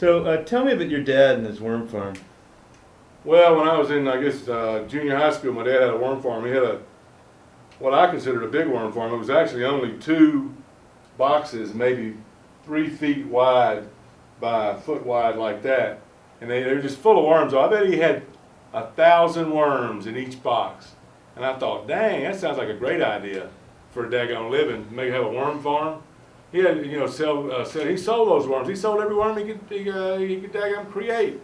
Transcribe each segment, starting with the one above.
So tell me about your dad and his worm farm. Well, when I was in, I guess, junior high school, my dad had a worm farm. He had what I considered a big worm farm. It was actually only 2 boxes, maybe 3 feet wide by a foot wide like that. And they were just full of worms. I bet he had 1,000 worms in each box. And I thought, dang, that sounds like a great idea for a daggone living. Maybe have a worm farm. He had, he sold those worms. He sold every worm he could daggone create.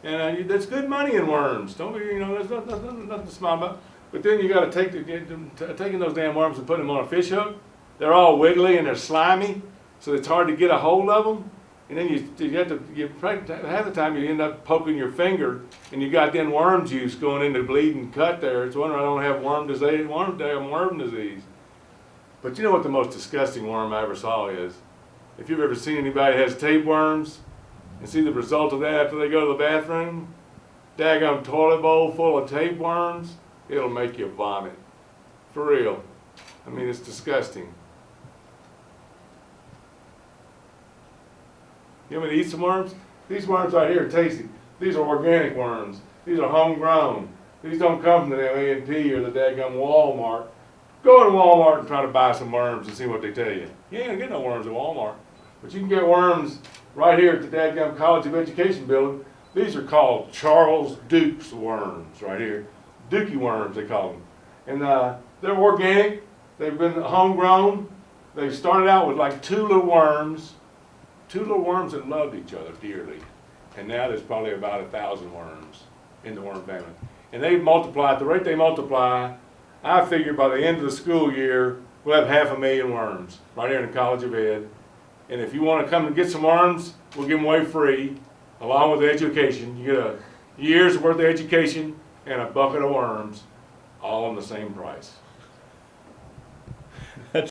And there's good money in worms. Don't be, there's nothing to smile about. But then you got to taking those damn worms and putting them on a fish hook. They're all wiggly and they're slimy, so it's hard to get a hold of them. And then half the time you end up poking your finger, and you got then worm juice going into the bleeding cut there. It's wondering I don't have worm disease. But you know what the most disgusting worm I ever saw is? If you've ever seen anybody that has tapeworms and see the result of that after they go to the bathroom, daggone toilet bowl full of tapeworms, it'll make you vomit. For real. I mean, it's disgusting. You want me to eat some worms? These worms right here are tasty. These are organic worms. These are homegrown. These don't come from the A&P or the daggum Walmart. Go to Walmart and try to buy some worms and see what they tell you. You ain't gonna get no worms at Walmart. But you can get worms right here at the daggum College of Education building. These are called Charles Duke's worms right here. Dookie worms, they call them. And they're organic. They've been homegrown. They started out with like 2 little worms that loved each other dearly. And now there's probably about 1,000 worms in the worm family. And they multiply, at the rate they multiply, I figure by the end of the school year, we'll have 500,000 worms right here in the College of Ed. And if you want to come and get some worms, we'll give them away free, along with the education. You get a year's worth of education and a bucket of worms, all on the same price.